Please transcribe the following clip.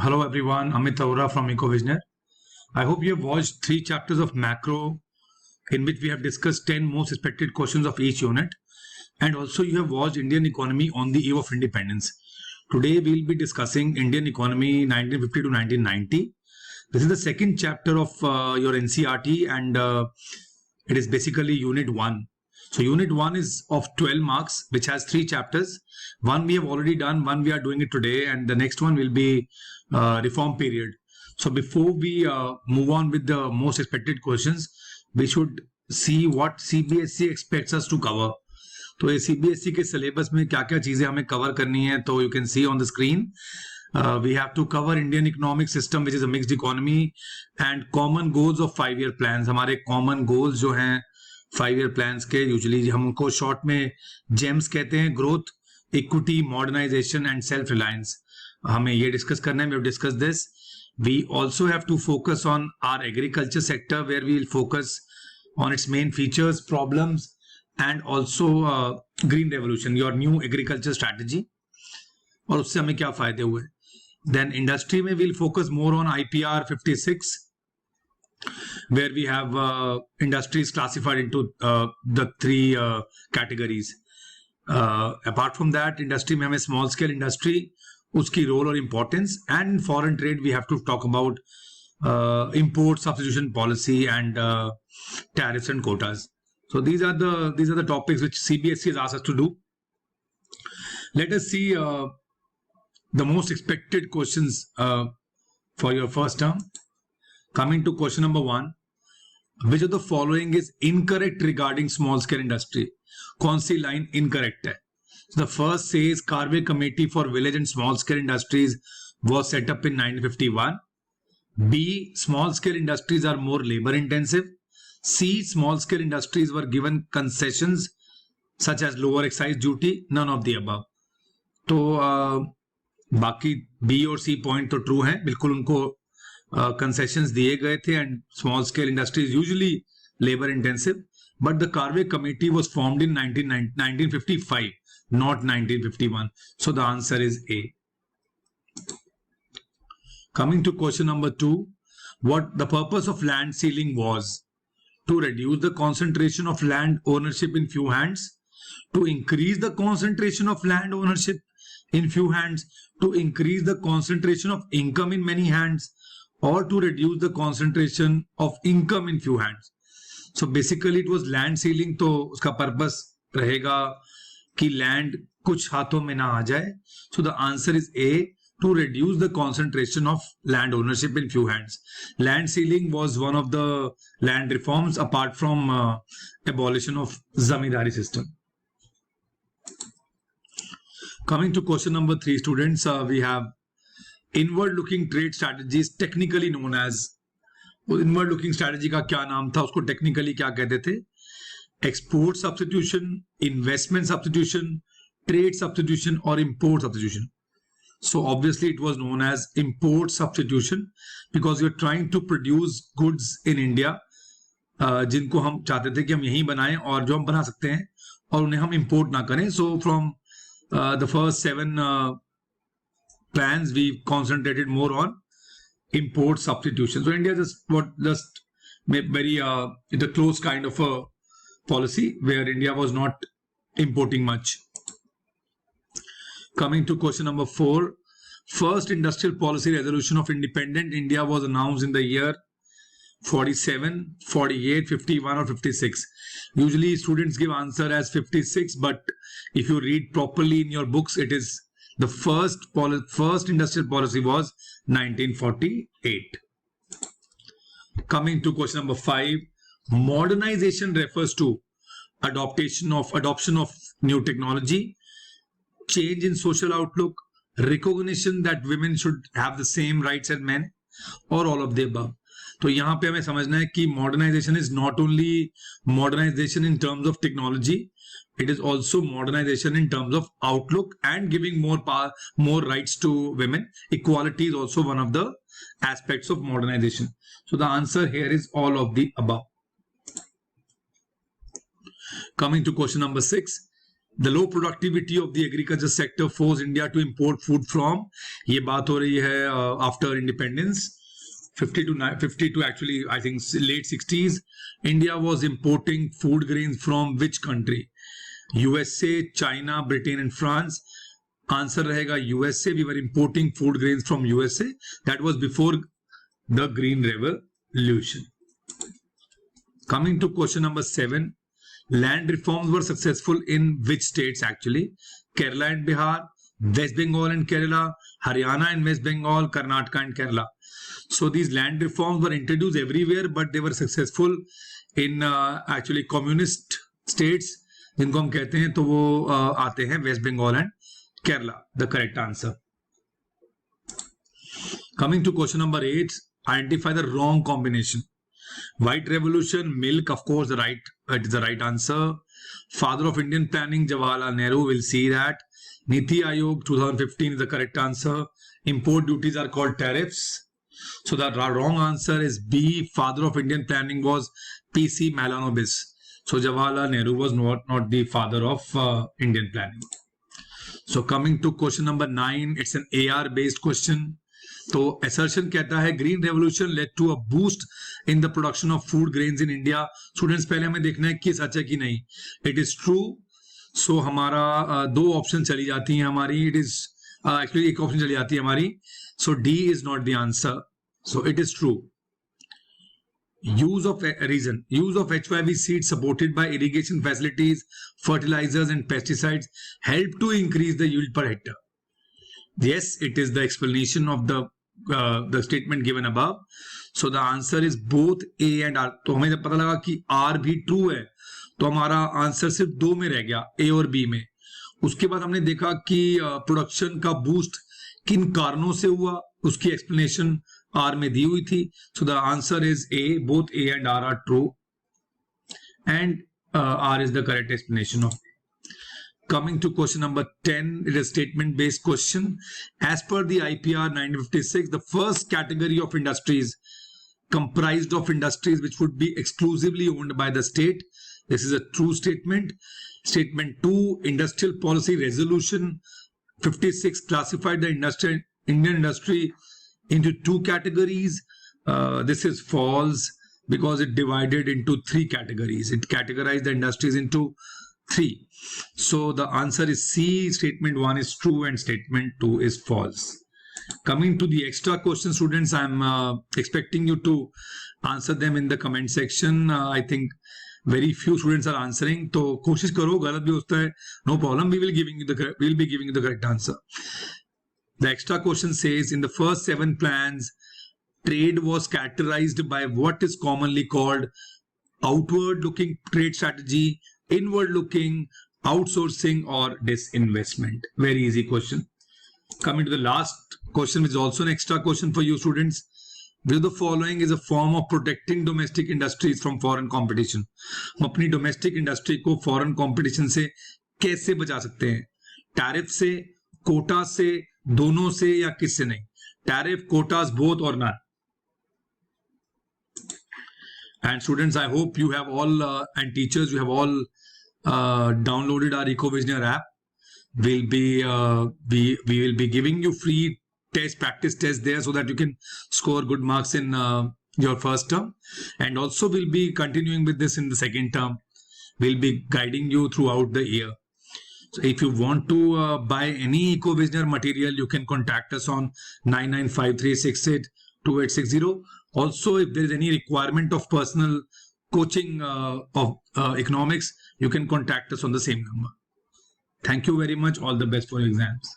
Hello everyone, Amit Aura from EcoVisioner. I hope you have watched 3 chapters of macro in which we have discussed 10 most expected questions of each unit, and also you have watched Indian economy on the eve of independence. Today we will be discussing Indian economy 1950 to 1990. This is the second chapter of your NCERT and it is basically unit 1. So unit 1 is of 12 marks which has 3 chapters. One we have already done, one we are doing it today, and the next one will be reform period. So before we move on with the most expected questions, we should see what CBSE expects us to cover. तो ये CBSE के syllabus में क्या क्या चीजें हमें cover करनी है, तो you can see on the screen. We have to cover Indian economic system which is a mixed economy and common goals of 5-year plans. हमारे common goals जो हैं 5-year plans के usually हम उनको short में GEMS कहते हैं, growth, equity, modernization and self-reliance. हमें ये डिस्कस करना है. We have discussed this. We also have to focus on our agriculture sector where we will focus on its main features, problems and also green revolution, your new agriculture strategy और उससे हमें क्या फायदे हुए. Then industry में we'll focus more on IPR 56 where we have industries classified into the 3 categories. Apart from that, industry में हमें small scale industry, उसकी role और importance, and foreign trade we have to talk about import substitution policy and tariffs and quotas. So these are the topics which CBSE has asked us to do. Let us see the most expected questions for your first term. Coming to question number 1, which of the following is incorrect regarding small scale industry? कौन सी line incorrect है? So the first says Karve Committee for Village and Small Scale Industries was set up in 1951. B, small scale industries are more labor intensive. C, small scale industries were given concessions such as lower excise duty. None of the above. तो बाकी B और C point तो true हैं, बिल्कुल उनको concessions दिए गए थे and small scale industries usually labor intensive. But the Karve Committee was formed in 1955, not 1951. So the answer is A. Coming to question number 2, what the purpose of land sealing was? To reduce the concentration of land ownership in few hands, to increase the concentration of land ownership in few hands, to increase the concentration of income in many hands, or to reduce the concentration of income in few hands. So basically it was land sealing, तो उसका purpose रहेगा कि land कुछ हाथों में ना आ जाए. So the answer is A, to reduce the concentration of land ownership in few hands. Land sealing was one of the land reforms apart from abolition of zamindari system. Coming to question number 3, students, we have inward looking trade strategies technically known as. Inward looking strategy का क्या नाम था, उसको technically क्या कहते थे? Export substitution, investment substitution, trade substitution और import substitution. So obviously it was known as import substitution because you are trying to produce goods in India जिनको हम चाहते थे कि हम यहीं बनाएं और जो हम बना सकते हैं और उन्हें हम इंपोर्ट ना करें. So from the first 7 plans we concentrated more on import substitution. So India just made very the close kind of a policy where India was not importing much. Coming to question number 4, first industrial policy resolution of independent India was announced in the year 47, 48, 51 or 56. Usually students give answer as 56, but if you read properly in your books, it is the first industrial policy was 1948. Coming to question number 5, modernization refers to adoption of new technology, change in social outlook, recognition that women should have the same rights as men, or all of the above. तो यहाँ पे हमें समझना है कि modernization is not only modernization in terms of technology, it is also modernization in terms of outlook and giving more power, more rights to women. Equality is also one of the aspects of modernization. So the answer here is all of the above. Coming to question number 6, The low productivity of the agriculture sector forced India to import food from, ये बात हो रही है after independence, 50 to actually I think late 60s. India was importing food grains from which country? USA, China, Britain and France. Answer रहेगा USA. We were importing food grains from USA. That was before the Green Revolution. Coming to question number 7. Land reforms were successful in which states actually? Kerala and Bihar, West Bengal and Kerala, Haryana and West Bengal, Karnataka and Kerala. So these land reforms were introduced everywhere, but they were successful in actually communist states, जिनको हम कहते हैं तो वो आते हैं West Bengal and Kerala. The correct answer. Coming to question number 8, identify the wrong combination. White Revolution, milk, of course, it is the right answer. Father of Indian planning, Jawaharlal Nehru, we'll see that. Niti Aayog 2015 is the correct answer. Import duties are called tariffs. So the wrong answer is B. Father of Indian planning was P.C. Mahalanobis. So Jawaharlal Nehru was not the father of Indian planning. So coming to question number 9, it's an AR based question. तो assertion कहता है green revolution led to a boost in the production of food grains in India. Students पहले हमें देखना है कि सच है कि नहीं. It is true. सो हमारा दो ऑप्शन चली जाती हैं हमारी. इट इज एक्चुअली एक ऑप्शन चली जाती है हमारी. So D is not the answer. So it is true. Use of HYV seeds supported by irrigation facilities, fertilizers and pesticides help to increase the yield per hectare. Yes, it is the explanation of the statement given above. So the answer is both A and R. तो हमें जब पता लगा कि R भी true है तो हमारा आंसर सिर्फ दो में रह गया, A और B में. उसके बाद हमने देखा कि प्रोडक्शन का बूस्ट किन कारणों से हुआ, उसकी एक्सप्लेनेशन R में दी हुई थी. So the answer is A. Both A and R are true, and R is the correct explanation of. Coming to question number 10, it is a statement based question. As per the IPR 1956, the first category of industries comprised of industries which would be exclusively owned by the state. This is a true statement. Statement 2, Industrial Policy Resolution 56 classified the Indian industry into two categories. This is false because it divided into three categories. It categorized the industries into three. So the answer is C. Statement 1 is true and statement 2 is false. Coming to the extra question, students, I'm expecting you to answer them in the comment section. I think very few students are answering. तो कोशिश करो, गलत भी होता है, no problem. We will be giving you the correct answer. The extra question says, in the first 7 plans, trade was characterized by what is commonly called outward-looking trade strategy, inward-looking, outsourcing, or disinvestment. Very easy question. Coming to the last question, which is also an extra question for you students. Which of the following is a form of protecting domestic industries from foreign competition? हम अपनी domestic industry को foreign competition से कैसे बचा सकते हैं? Tariff से, quota से, दोनों से या किससे नहीं? Tariff, quotas, both or none? And students, I hope you have all and teachers, you have all downloaded our EcoVisioneer app. We will be giving you free practice tests there so that you can score good marks in your first term, and also we'll be continuing with this in the second term. We'll be guiding you throughout the year. So if you want to buy any EcoVisioneer material, you can contact us on 9953682860. Also, if there is any requirement of personal coaching of economics, you can contact us on the same number. Thank you very much. All the best for your exams.